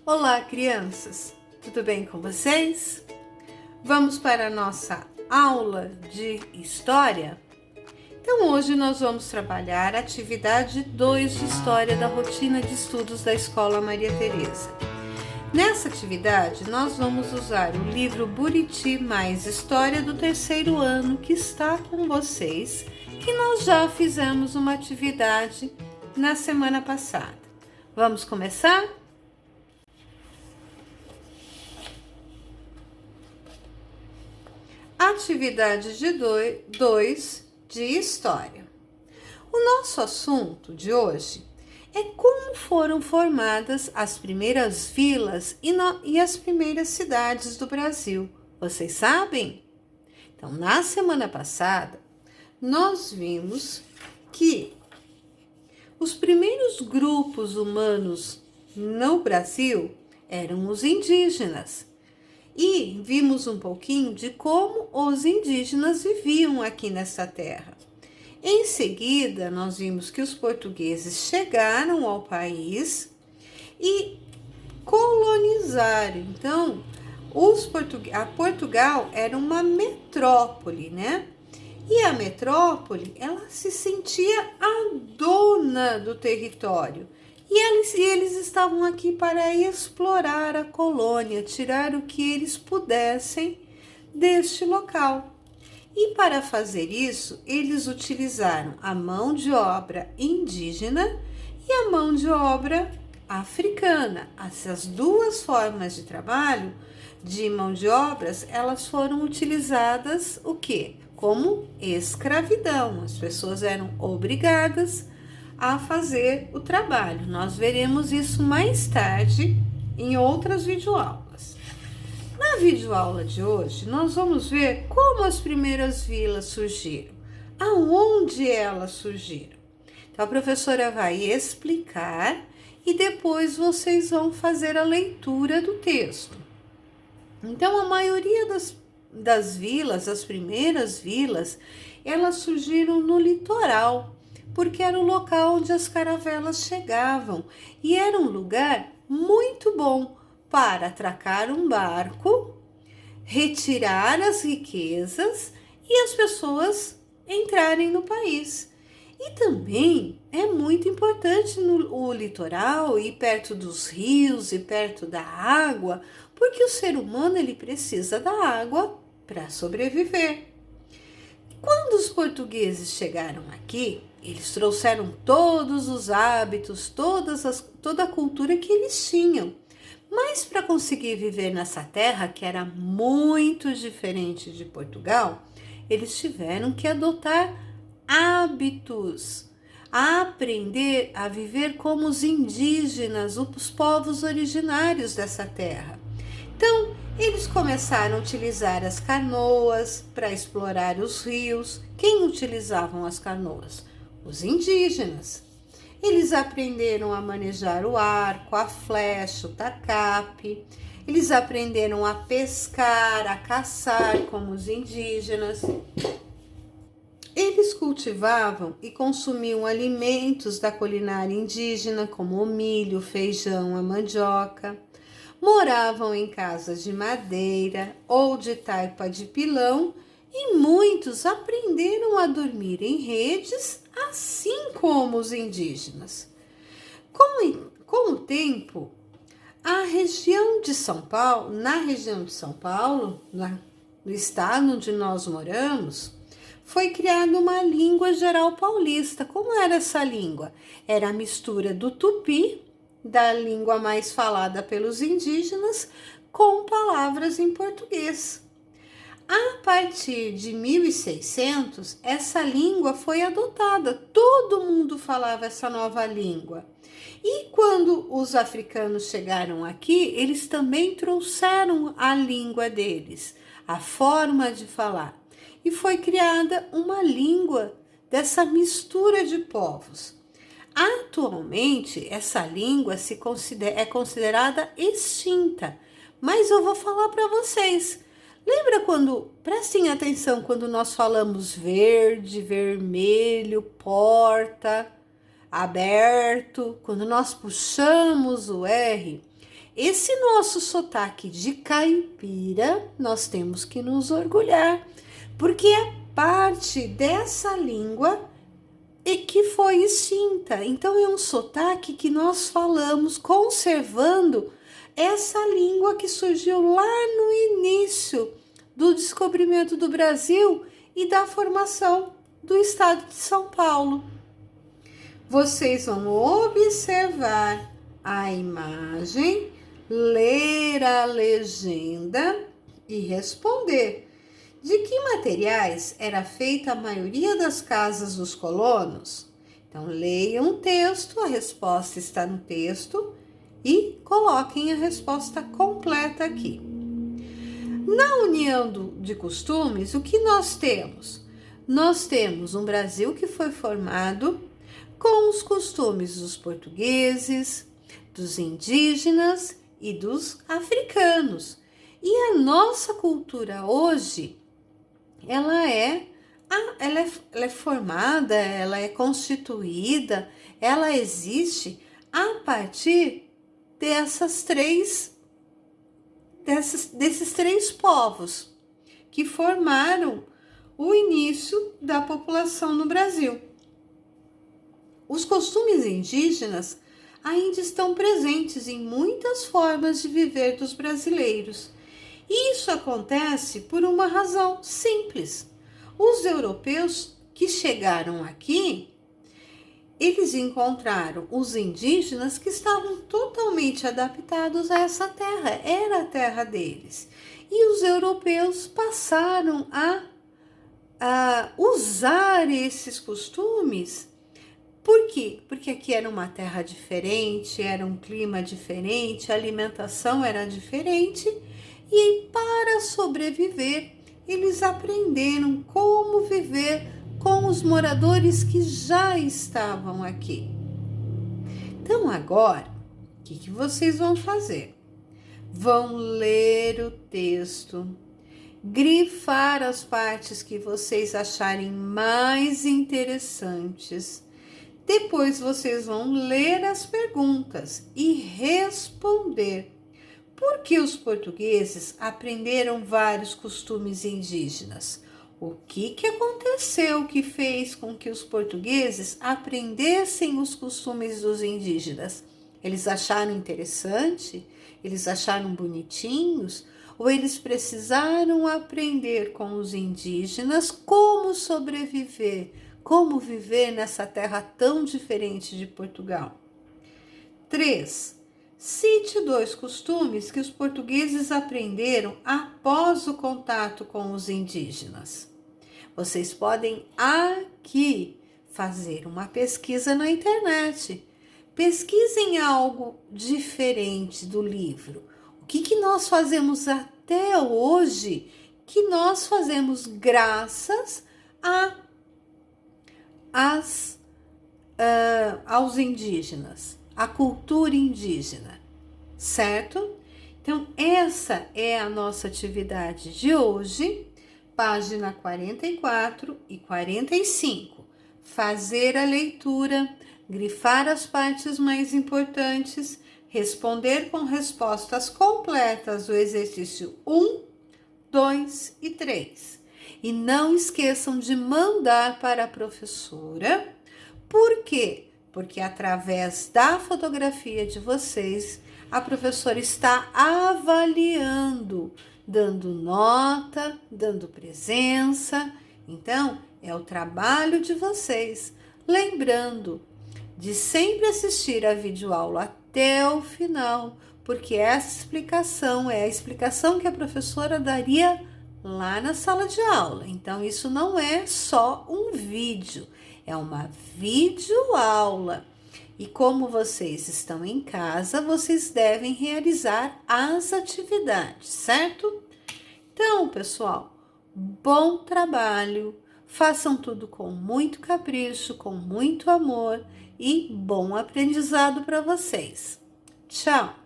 Olá, crianças! Tudo bem com vocês? Vamos para a nossa aula de História? Então, hoje nós vamos trabalhar a atividade 2 de História da rotina de estudos da Escola Maria Tereza. Nessa atividade, nós vamos usar o livro Buriti mais História do terceiro ano que está com vocês, que nós já fizemos uma atividade na semana passada. Vamos começar? Atividade de 2 de História. O nosso assunto de hoje é como foram formadas as primeiras vilas e as primeiras cidades do Brasil. Vocês sabem? Então, na semana passada, nós vimos que os primeiros grupos humanos no Brasil eram os indígenas. E vimos um pouquinho de como os indígenas viviam aqui nessa terra. Em seguida, nós vimos que os portugueses chegaram ao país e colonizaram. Então, Portugal era uma metrópole, né? E a metrópole, ela se sentia a dona do território. E eles estavam aqui para explorar a colônia, tirar o que eles pudessem deste local. E para fazer isso, eles utilizaram a mão de obra indígena e a mão de obra africana. Essas duas formas de trabalho de mão de obras, elas foram utilizadas o quê? Como escravidão. As pessoas eram obrigadas a fazer o trabalho. Nós veremos isso mais tarde em outras videoaulas. Na videoaula de hoje, nós vamos ver como as primeiras vilas surgiram, aonde elas surgiram. Então, a professora vai explicar e depois vocês vão fazer a leitura do texto. Então, a maioria das vilas, as primeiras vilas, elas surgiram no litoral, porque era o local onde as caravelas chegavam e era um lugar muito bom para atracar um barco, retirar as riquezas e as pessoas entrarem no país. E também é muito importante o litoral e perto dos rios e perto da água, porque o ser humano ele precisa da água para sobreviver. Quando os portugueses chegaram aqui, eles trouxeram todos os hábitos, toda a cultura que eles tinham. Mas para conseguir viver nessa terra, que era muito diferente de Portugal, eles tiveram que adotar hábitos, aprender a viver como os indígenas, os povos originários dessa terra. Então, eles começaram a utilizar as canoas para explorar os rios. Quem utilizavam as canoas? Os indígenas. Eles aprenderam a manejar o arco, a flecha, o tacape. Eles aprenderam a pescar, a caçar como os indígenas. Eles cultivavam e consumiam alimentos da culinária indígena, como o milho, o feijão, a mandioca. Moravam em casas de madeira ou de taipa de pilão e muitos aprenderam a dormir em redes, assim como os indígenas. Com o tempo, na região de São Paulo, no estado onde nós moramos, foi criada uma língua geral paulista. Como era essa língua? Era a mistura do tupi, da língua mais falada pelos indígenas, com palavras em português. A partir de 1600, essa língua foi adotada. Todo mundo falava essa nova língua. E quando os africanos chegaram aqui, eles também trouxeram a língua deles, a forma de falar. E foi criada uma língua dessa mistura de povos. Atualmente, essa língua é considerada extinta, mas eu vou falar para vocês. Lembra prestem atenção quando nós falamos verde, vermelho, porta, aberto, quando nós puxamos o R, esse nosso sotaque de caipira, nós temos que nos orgulhar, porque é parte dessa língua e que foi extinta. Então é um sotaque que nós falamos conservando essa língua que surgiu lá no início do descobrimento do Brasil e da formação do estado de São Paulo. Vocês vão observar a imagem, ler a legenda e responder. De que materiais era feita a maioria das casas dos colonos? Então, leiam o texto, a resposta está no texto e coloquem a resposta completa aqui. Na união de costumes, o que nós temos? Nós temos um Brasil que foi formado com os costumes dos portugueses, dos indígenas e dos africanos. E a nossa cultura hoje, ela é formada, ela é constituída, ela existe a partir desses três povos que formaram o início da população no Brasil. Os costumes indígenas ainda estão presentes em muitas formas de viver dos brasileiros. E isso acontece por uma razão simples. Os europeus que chegaram aqui, eles encontraram os indígenas que estavam totalmente adaptados a essa terra, era a terra deles. E os europeus passaram a usar esses costumes. Por quê? Porque aqui era uma terra diferente, era um clima diferente, a alimentação era diferente. E para sobreviver, eles aprenderam como viver com os moradores que já estavam aqui. Então agora, o que vocês vão fazer? Vão ler o texto, grifar as partes que vocês acharem mais interessantes. Depois vocês vão ler as perguntas e responder. Por que os portugueses aprenderam vários costumes indígenas? O que aconteceu que fez com que os portugueses aprendessem os costumes dos indígenas? Eles acharam interessante? Eles acharam bonitinhos? Ou eles precisaram aprender com os indígenas como sobreviver, como viver nessa terra tão diferente de Portugal? 3. Cite 2 costumes que os portugueses aprenderam após o contato com os indígenas. Vocês podem aqui fazer uma pesquisa na internet. Pesquisem algo diferente do livro. O que nós fazemos até hoje que nós fazemos graças aos indígenas, à cultura indígena, certo? Então, essa é a nossa atividade de hoje, página 44 e 45. Fazer a leitura, grifar as partes mais importantes, responder com respostas completas o exercício 1, 2 e 3. E não esqueçam de mandar para a professora. Por quê? Porque através da fotografia de vocês, a professora está avaliando, dando nota, dando presença. Então, é o trabalho de vocês. Lembrando de sempre assistir a videoaula até o final, porque essa explicação é a explicação que a professora daria lá na sala de aula. Então, isso não é só um vídeo, é uma videoaula. E como vocês estão em casa, vocês devem realizar as atividades, certo? Então, pessoal, bom trabalho. Façam tudo com muito capricho, com muito amor e bom aprendizado para vocês. Tchau!